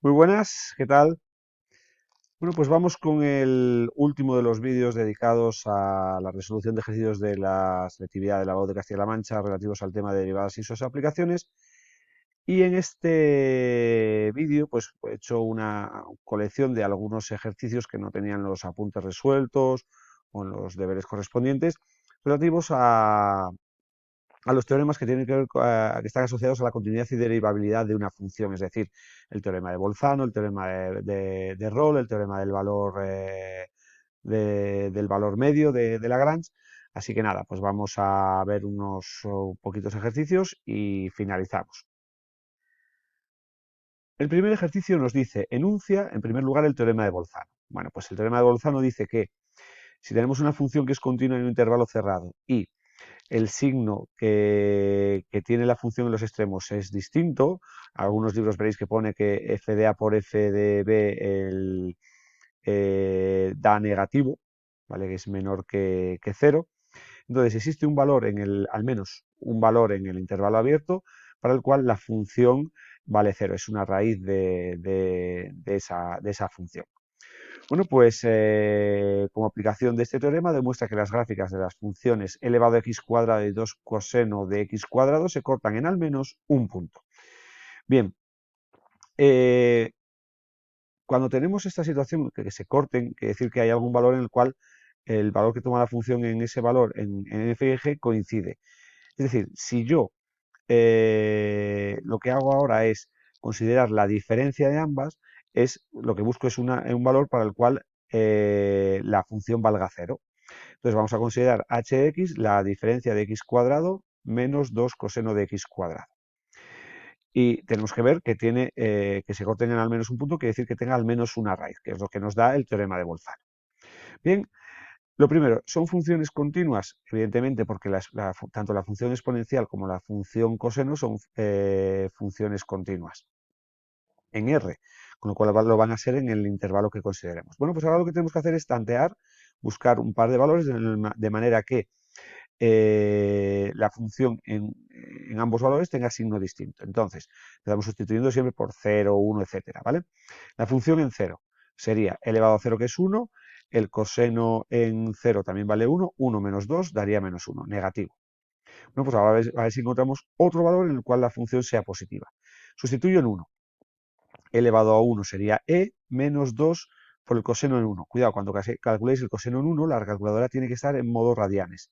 Muy buenas, ¿qué tal? Bueno, pues vamos con el último de los vídeos dedicados a la resolución de ejercicios de la selectividad de la UOC de Castilla-La Mancha relativos al tema de derivadas y sus aplicaciones. Y en este vídeo, pues he hecho una colección de algunos ejercicios que no tenían los apuntes resueltos o los deberes correspondientes relativos a los teoremas que tienen que ver, que están asociados a la continuidad y derivabilidad de una función, es decir, el teorema de Bolzano, el teorema de Rolle, el teorema del valor, del valor medio de Lagrange. Así que nada, pues vamos a ver unos poquitos ejercicios y finalizamos. El primer ejercicio nos dice, enuncia en primer lugar el teorema de Bolzano. Bueno, pues el teorema de Bolzano dice que si tenemos una función que es continua en un intervalo cerrado y el signo que tiene la función en los extremos es distinto. Algunos libros veréis que pone que f de a por f de b da negativo, ¿vale? Que es menor que 0. Entonces existe un valor al menos un valor en el intervalo abierto para el cual la función vale 0. Es una raíz de esa función. Bueno, pues como aplicación de este teorema demuestra que las gráficas de las funciones elevado a x cuadrado y 2 coseno de x cuadrado se cortan en al menos un punto. Bien, eh, cuando tenemos esta situación que se corten, quiere decir que hay algún valor en el cual el valor que toma la función en ese valor en f y g coincide. Es decir, si yo lo que hago ahora es considerar la diferencia de ambas, lo que busco es un valor para el cual la función valga 0. Entonces vamos a considerar h de x la diferencia de x cuadrado menos 2 coseno de x cuadrado. Y tenemos que ver que se corten en al menos un punto, quiere decir que tenga al menos una raíz, que es lo que nos da el teorema de Bolzano. Bien, lo primero, ¿son funciones continuas? Evidentemente, porque tanto la función exponencial como la función coseno son funciones continuas en R, con lo cual lo van a ser en el intervalo que consideremos. Bueno, pues ahora lo que tenemos que hacer es tantear, buscar un par de valores de manera que la función en ambos valores tenga signo distinto. Entonces, estamos sustituyendo siempre por 0, 1, etcétera, ¿vale? La función en 0 sería elevado a 0, que es 1, el coseno en 0 también vale 1, 1 menos 2 daría menos 1, negativo. Bueno, pues ahora a ver si encontramos otro valor en el cual la función sea positiva. Sustituyo en 1. Elevado a 1 sería e menos 2 por el coseno en 1. Cuidado, cuando calculéis el coseno en 1, la calculadora tiene que estar en modo radianes.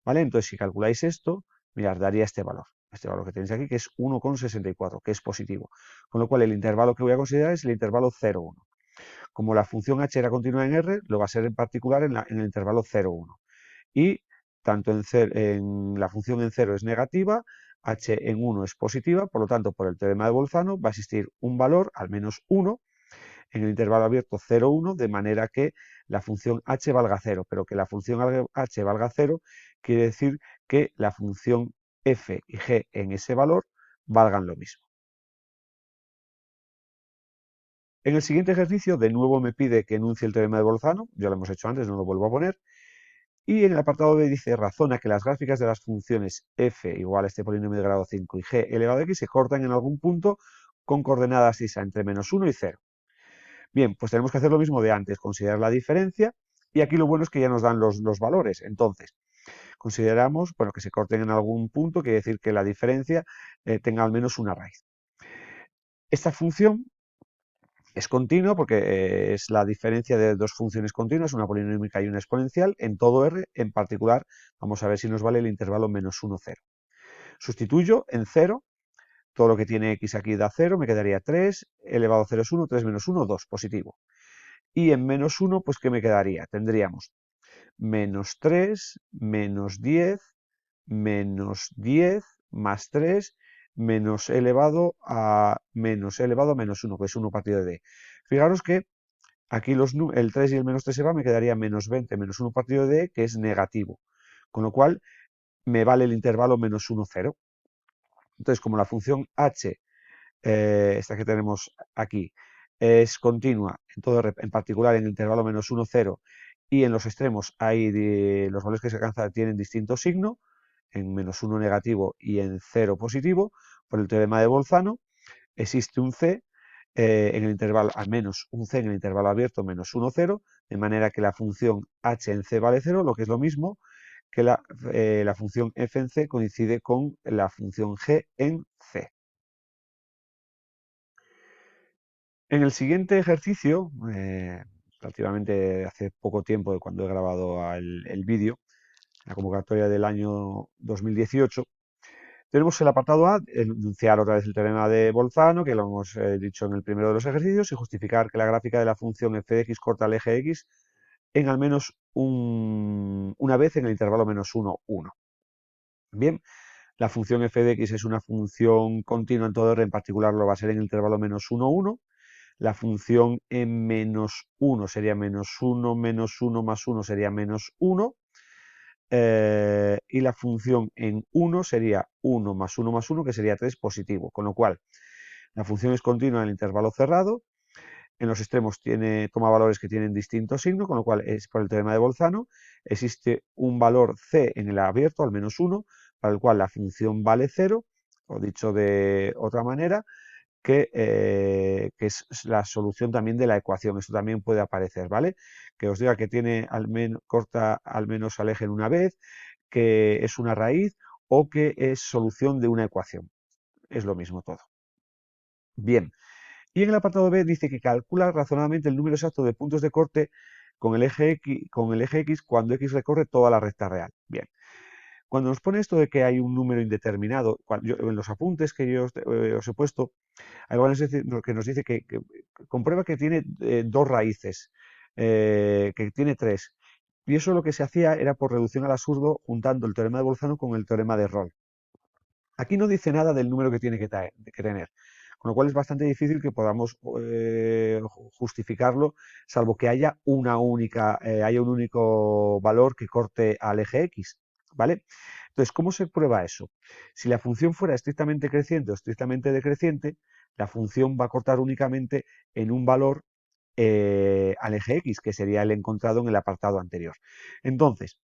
¿Vale? Entonces, si calculáis esto, mirad, daría este valor que tenéis aquí, que es 1,64, que es positivo. Con lo cual, el intervalo que voy a considerar es el intervalo 0,1. Como la función h era continua en R, lo va a ser en particular en el intervalo 0,1. Y tanto en la función en 0 es negativa, h en 1 es positiva, por lo tanto, por el teorema de Bolzano va a existir un valor, al menos 1, en el intervalo abierto 0, 1, de manera que la función h valga 0, pero que la función h valga 0 quiere decir que la función f y g en ese valor valgan lo mismo. En el siguiente ejercicio, de nuevo me pide que enuncie el teorema de Bolzano, ya lo hemos hecho antes, no lo vuelvo a poner, y en el apartado B dice, razona que las gráficas de las funciones f igual a este polinomio de grado 5 y g elevado a x se cortan en algún punto con coordenadas isa entre menos 1 y 0. Bien, pues tenemos que hacer lo mismo de antes, considerar la diferencia, y aquí lo bueno es que ya nos dan los valores. Entonces, consideramos, bueno, que se corten en algún punto, quiere decir que la diferencia tenga al menos una raíz. Esta función es continua porque es la diferencia de dos funciones continuas, una polinómica y una exponencial, en todo R. En particular, vamos a ver si nos vale el intervalo menos 1, 0. Sustituyo en 0, todo lo que tiene x aquí da 0, me quedaría 3, elevado a 0 es 1, 3 menos 1, 2, positivo. Y en menos 1, pues ¿qué me quedaría? Tendríamos menos 3, menos 10, más 3, menos elevado a menos 1, que es 1 partido de d. Fijaros que aquí el 3 y el menos 3 se va, me quedaría menos 20 menos 1 partido de d, que es negativo. Con lo cual, me vale el intervalo menos 1, 0. Entonces, como la función h, esta que tenemos aquí, es continua, en particular en el intervalo menos 1, 0, y en los extremos los valores que se alcanzan tienen distinto signo, en menos 1 negativo y en 0 positivo, por el teorema de Bolzano, existe un C en el intervalo, al menos un c en el intervalo abierto menos 1, 0, de manera que la función h en c vale 0, lo que es lo mismo que la función f en c coincide con la función g en c. En el siguiente ejercicio, relativamente hace poco tiempo de cuando he grabado el vídeo, la convocatoria del año 2018, tenemos el apartado A, enunciar otra vez el teorema de Bolzano, que lo hemos dicho en el primero de los ejercicios, y justificar que la gráfica de la función f de x corta el eje x en al menos una vez en el intervalo menos 1, 1. Bien, la función f de x es una función continua en todo R, en particular lo va a ser en el intervalo menos 1, 1. La función en menos 1 sería menos 1 más 1 sería menos 1. Y la función en 1 sería 1 más 1 más 1, que sería 3 positivo. Con lo cual, la función es continua en el intervalo cerrado. En los extremos toma valores que tienen distinto signo, con lo cual es por el teorema de Bolzano. Existe un valor c en el abierto, al menos 1, para el cual la función vale 0, o dicho de otra manera, que es la solución también de la ecuación. Esto también puede aparecer, ¿vale? Que os diga que tiene corta al menos al eje en una vez, que es una raíz o que es solución de una ecuación. Es lo mismo todo. Bien. Y en el apartado B dice que calcula razonadamente el número exacto de puntos de corte con el eje X cuando X recorre toda la recta real. Bien. Cuando nos pone esto de que hay un número indeterminado, en los apuntes que yo os he puesto, hay algo que nos dice que comprueba que tiene dos raíces, que tiene tres. Y eso lo que se hacía era por reducción al absurdo juntando el teorema de Bolzano con el teorema de Rolle. Aquí no dice nada del número que tiene que tener, con lo cual es bastante difícil que podamos justificarlo, salvo que haya haya un único valor que corte al eje X, ¿vale? Entonces, ¿cómo se prueba eso? Si la función fuera estrictamente creciente o estrictamente decreciente, la función va a cortar únicamente en un valor al eje X, que sería el encontrado en el apartado anterior. Entonces,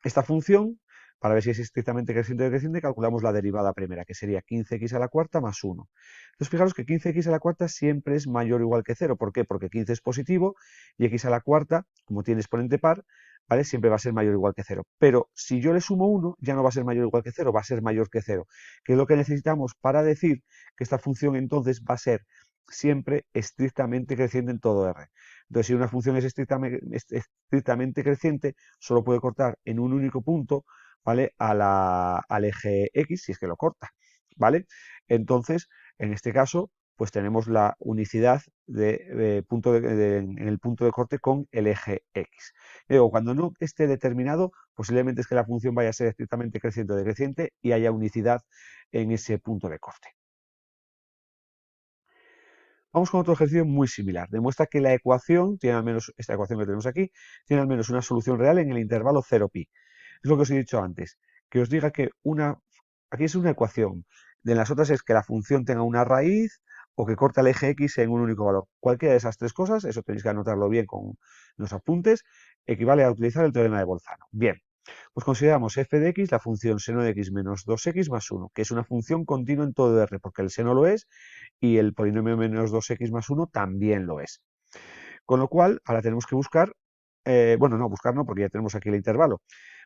esta función, para ver si es estrictamente creciente o decreciente, calculamos la derivada primera, que sería 15x a la cuarta más 1. Entonces, fijaros que 15x a la cuarta siempre es mayor o igual que 0. ¿Por qué? Porque 15 es positivo y x a la cuarta, como tiene exponente par, ¿vale? Siempre va a ser mayor o igual que 0. Pero si yo le sumo 1, ya no va a ser mayor o igual que 0, va a ser mayor que 0, que es lo que necesitamos para decir que esta función entonces va a ser siempre estrictamente creciente en todo R. Entonces, si una función es estrictamente creciente, solo puede cortar en un único punto, ¿vale? Al eje X, si es que lo corta, ¿vale? Entonces, en este caso, pues tenemos la unicidad en el punto de corte con el eje X. Luego, cuando no esté determinado, posiblemente es que la función vaya a ser estrictamente creciente o decreciente y haya unicidad en ese punto de corte. Vamos con otro ejercicio muy similar. Demuestra que la ecuación, tiene al menos, esta ecuación que tenemos aquí, tiene al menos una solución real en el intervalo 0pi. Es lo que os he dicho antes, que os diga que aquí es una ecuación, de las otras es que la función tenga una raíz o que corta el eje X en un único valor. Cualquiera de esas tres cosas, eso tenéis que anotarlo bien con los apuntes, equivale a utilizar el teorema de Bolzano. Bien, pues consideramos f de x la función seno de x menos 2x más 1, que es una función continua en todo R, porque el seno lo es y el polinomio menos 2x más 1 también lo es. Con lo cual, ahora tenemos que buscar, bueno, no, buscar no, porque ya tenemos aquí el intervalo.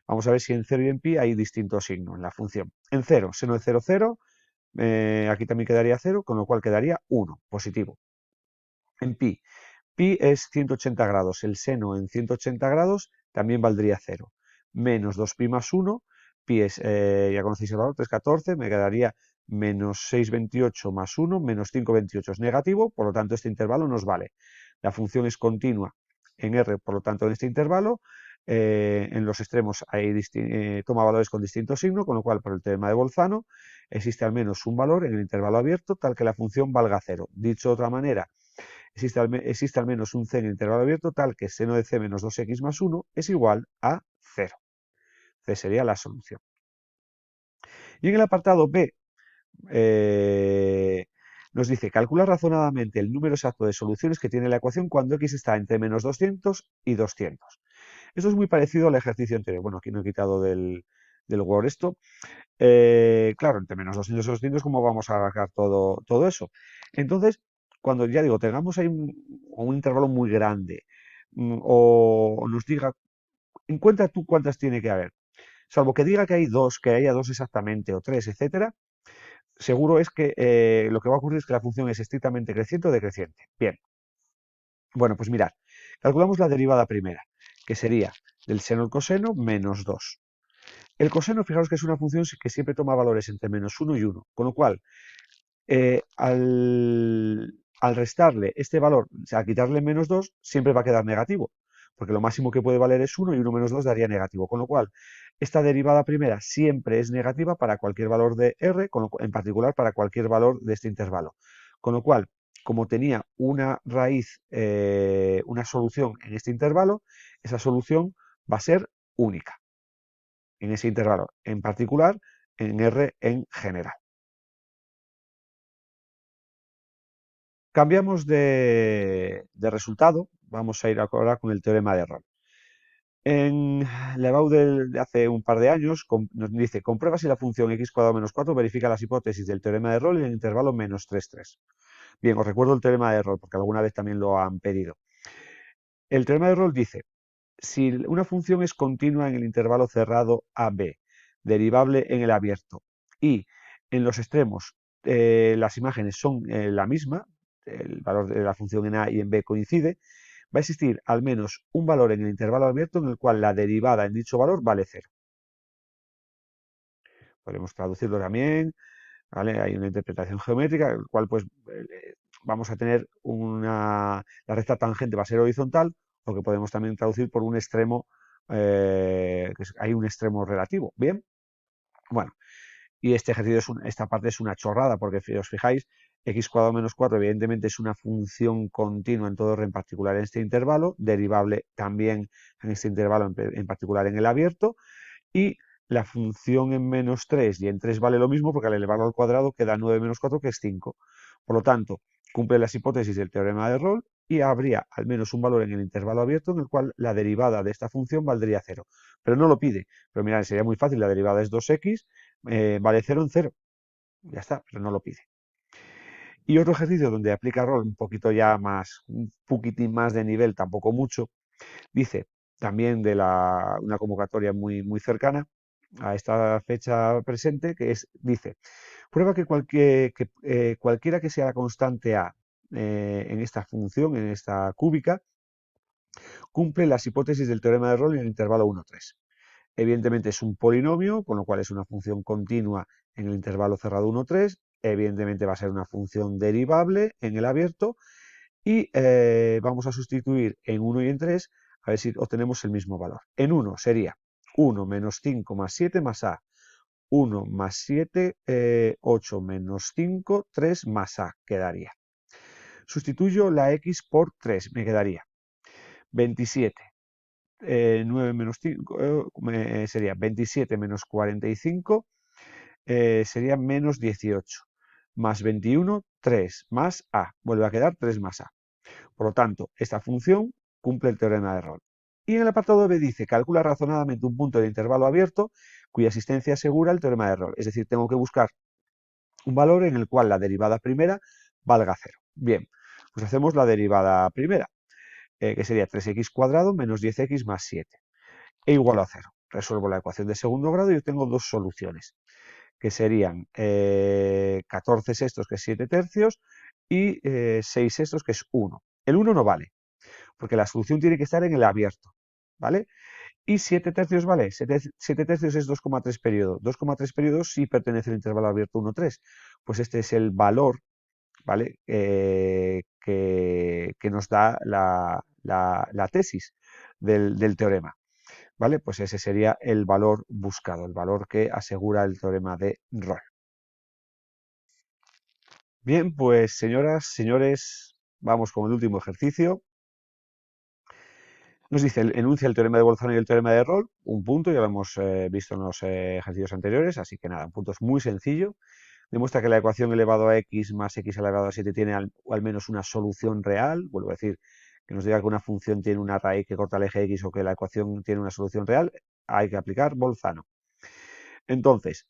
Vamos a ver si en 0 y en pi hay distinto signo en la función. En 0, seno de 0, 0, aquí también quedaría 0, con lo cual quedaría 1, positivo. En pi es 180 grados, el seno en 180 grados también valdría 0. Menos 2pi más 1, pi es, ya conocéis el valor, 3,14, me quedaría menos 6,28 más 1, menos 5,28 es negativo, por lo tanto este intervalo nos vale. La función es continua en R, por lo tanto en este intervalo, en los extremos toma valores con distinto signo, con lo cual por el teorema de Bolzano existe al menos un valor en el intervalo abierto tal que la función valga 0. Dicho de otra manera, existe al menos un c en el intervalo abierto tal que seno de c menos 2x más 1 es igual a 0. C sería la solución. Y en el apartado B nos dice, calcula razonadamente el número exacto de soluciones que tiene la ecuación cuando x está entre menos 200 y 200. Esto es muy parecido al ejercicio anterior. Bueno, aquí no he quitado del Word esto. Claro, entre menos 200 y 200, ¿cómo vamos a sacar todo eso? Entonces, cuando ya digo, tengamos ahí un intervalo muy grande, o nos diga, encuentra tú cuántas tiene que haber. Salvo que diga que hay dos, que haya dos exactamente, o tres, etcétera, seguro es que lo que va a ocurrir es que la función es estrictamente creciente o decreciente. Bien, bueno, pues mirad, calculamos la derivada primera, que sería del seno al coseno menos 2. El coseno, fijaros que es una función que siempre toma valores entre -1 y 1, con lo cual, al restarle este valor, o sea, al quitarle -2, siempre va a quedar negativo, porque lo máximo que puede valer es 1 y 1 menos 2 daría negativo, con lo cual, esta derivada primera siempre es negativa para cualquier valor de r, en particular para cualquier valor de este intervalo. Con lo cual, como tenía una raíz, una solución en este intervalo, esa solución va a ser única en ese intervalo, en particular en R en general. Cambiamos de resultado, vamos a ir ahora con el teorema de Rolle. En la EBAU de hace un par de años nos dice, comprueba si la función x cuadrado menos 4 verifica las hipótesis del teorema de Rolle en el intervalo menos 3, 3. Bien, os recuerdo el teorema de Rolle porque alguna vez también lo han pedido. El teorema de Rolle dice, si una función es continua en el intervalo cerrado AB, derivable en el abierto, y en los extremos las imágenes son la misma, el valor de la función en A y en B coincide, va a existir al menos un valor en el intervalo abierto en el cual la derivada en dicho valor vale cero. Podemos traducirlo también, ¿vale? Hay una interpretación geométrica, en el cual pues vamos a tener la recta tangente va a ser horizontal, lo que podemos también traducir por un extremo, hay un extremo relativo. Bien, bueno, y este ejercicio, esta parte es una chorrada, porque si os fijáis, x cuadrado menos 4 evidentemente es una función continua en todo R, en particular en este intervalo, derivable también en este intervalo, en particular en el abierto, y la función en menos 3 y en 3 vale lo mismo porque al elevarlo al cuadrado queda 9 menos 4 que es 5. Por lo tanto, cumple las hipótesis del teorema de Rolle y habría al menos un valor en el intervalo abierto en el cual la derivada de esta función valdría 0. Pero no lo pide. Pero mirad, sería muy fácil, la derivada es 2x, vale 0 en 0. Ya está, pero no lo pide. Y otro ejercicio donde aplica Rolle un poquito ya más, un poquitín más de nivel, tampoco mucho, dice también de una convocatoria muy, muy cercana a esta fecha presente, dice, prueba que, cualquiera que sea la constante A en esta función, en esta cúbica, cumple las hipótesis del teorema de Rolle en el intervalo 1, 3. Evidentemente es un polinomio, con lo cual es una función continua en el intervalo cerrado 1, 3. Evidentemente va a ser una función derivable en el abierto y vamos a sustituir en 1 y en 3 a ver si obtenemos el mismo valor. En 1 sería 1 menos 5 más 7 más A. 1 más 7, 8 menos 5, 3 más A quedaría. Sustituyo la X por 3, me quedaría 27. 9 menos 5 sería 27 menos 45, sería menos 18. Más 21, 3 más A. Vuelve a quedar 3 más A. Por lo tanto, esta función cumple el teorema de Rolle. Y en el apartado B dice, calcula razonadamente un punto de intervalo abierto cuya existencia asegura el teorema de Rolle. Es decir, tengo que buscar un valor en el cual la derivada primera valga 0. Bien, pues hacemos la derivada primera, que sería 3x cuadrado menos 10x más 7, e igual a 0. Resuelvo la ecuación de segundo grado y obtengo dos soluciones, que serían 14 sextos, que es 7 tercios, y 6 sextos, que es 1. El 1 no vale, porque la solución tiene que estar en el abierto, ¿vale? Y 7 tercios vale, 7 tercios es 2,3 periodos. 2,3 periodos sí pertenece al intervalo abierto 1, 3. Pues este es el valor, ¿vale? Que nos da la tesis del teorema, ¿vale? Pues ese sería el valor buscado, el valor que asegura el teorema de Rolle. Bien, pues señoras, señores, vamos con el último ejercicio. Nos dice, enuncia el teorema de Bolzano y el teorema de Rolle, un punto, ya lo hemos visto en los ejercicios anteriores, así que nada, un punto es muy sencillo. Demuestra que la ecuación elevado a x más x elevado a 7 tiene al menos una solución real. Vuelvo a decir, que nos diga que una función tiene una raíz que corta el eje x o que la ecuación tiene una solución real, hay que aplicar Bolzano. Entonces,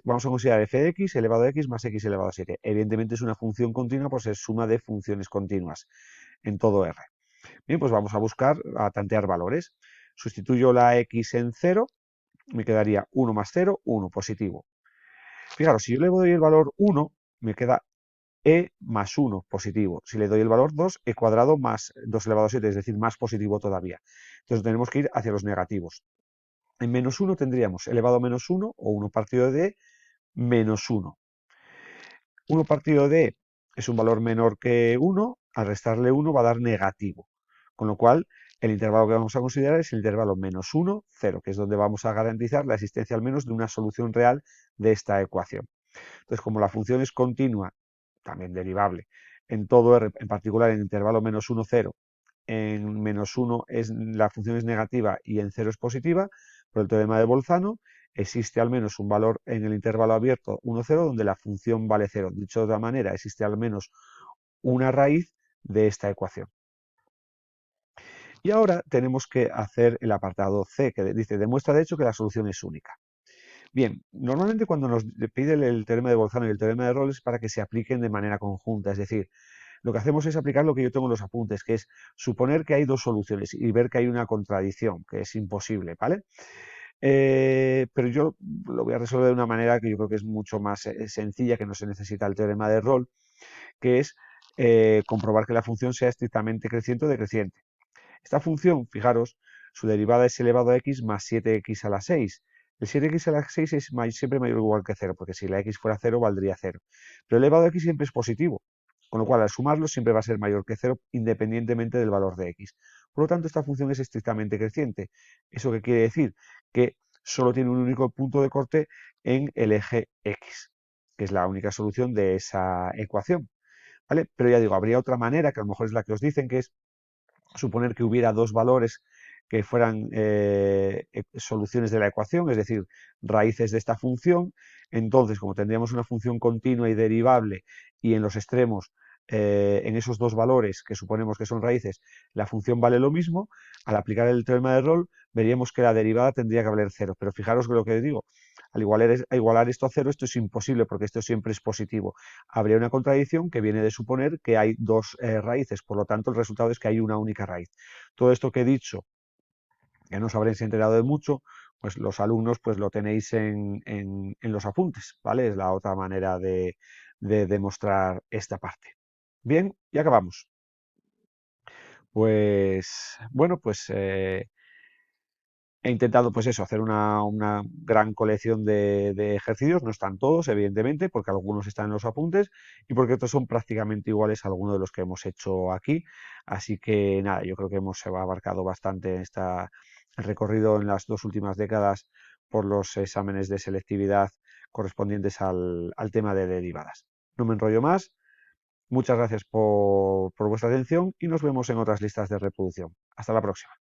vamos a considerar f de x elevado a x más x elevado a 7. Evidentemente es una función continua, pues es suma de funciones continuas en todo R. Bien, pues vamos a buscar, a tantear valores. Sustituyo la x en 0, me quedaría 1 más 0, 1, positivo. Fijaros, si yo le doy el valor 1, me queda e más 1, positivo. Si le doy el valor 2, e cuadrado más 2 elevado a 7, es decir, más positivo todavía. Entonces tenemos que ir hacia los negativos. En menos 1 tendríamos elevado a menos 1 o 1 partido de menos 1. 1 partido de es un valor menor que 1, al restarle 1 va a dar negativo. Con lo cual, el intervalo que vamos a considerar es el intervalo menos 1, 0, que es donde vamos a garantizar la existencia al menos de una solución real de esta ecuación. Entonces, como la función es continua, también derivable, en todo R, en particular en el intervalo menos 1, 0, en menos 1 la función es negativa y en 0 es positiva, por el teorema de Bolzano, existe al menos un valor en el intervalo abierto 1, 0, donde la función vale 0. Dicho de otra manera, existe al menos una raíz de esta ecuación. Y ahora tenemos que hacer el apartado C, que dice, demuestra de hecho que la solución es única. Bien, normalmente cuando nos pide el teorema de Bolzano y el teorema de Rolles es para que se apliquen de manera conjunta, es decir, lo que hacemos es aplicar lo que yo tengo en los apuntes, que es suponer que hay dos soluciones y ver que hay una contradicción, que es imposible, ¿vale? Pero yo lo voy a resolver de una manera que yo creo que es mucho más sencilla, que no se necesita el teorema de Rolle, que es comprobar que la función sea estrictamente creciente o decreciente. Esta función, fijaros, su derivada es elevado a x más 7x a la 6. El 7x a la 6 es siempre mayor o igual que 0, porque si la x fuera 0 valdría 0. Pero elevado a x siempre es positivo, con lo cual al sumarlo siempre va a ser mayor que 0 independientemente del valor de x. Por lo tanto, esta función es estrictamente creciente. ¿Eso qué quiere decir? Que solo tiene un único punto de corte en el eje x, que es la única solución de esa ecuación. ¿Vale? Pero ya digo, habría otra manera, que a lo mejor es la que os dicen, que es suponer que hubiera dos valores que fueran soluciones de la ecuación, es decir, raíces de esta función. Entonces, como tendríamos una función continua y derivable y en los extremos, en esos dos valores que suponemos que son raíces, la función vale lo mismo, al aplicar el teorema de Rolle veríamos que la derivada tendría que valer cero. Pero fijaros lo que digo, al igualar esto a cero, esto es imposible porque esto siempre es positivo. Habría una contradicción que viene de suponer que hay dos raíces, por lo tanto el resultado es que hay una única raíz. Todo esto que he dicho, que no os habréis enterado de mucho, pues los alumnos pues lo tenéis en los apuntes, ¿vale? Es la otra manera de demostrar esta parte. Bien, y acabamos. Pues bueno, pues he intentado, pues eso, hacer una gran colección de ejercicios. No están todos, evidentemente, porque algunos están en los apuntes y porque otros son prácticamente iguales a algunos de los que hemos hecho aquí. Así que nada, yo creo que hemos abarcado bastante el recorrido en las dos últimas décadas por los exámenes de selectividad correspondientes al tema de derivadas. No me enrollo más. Muchas gracias por vuestra atención y nos vemos en otras listas de reproducción. Hasta la próxima.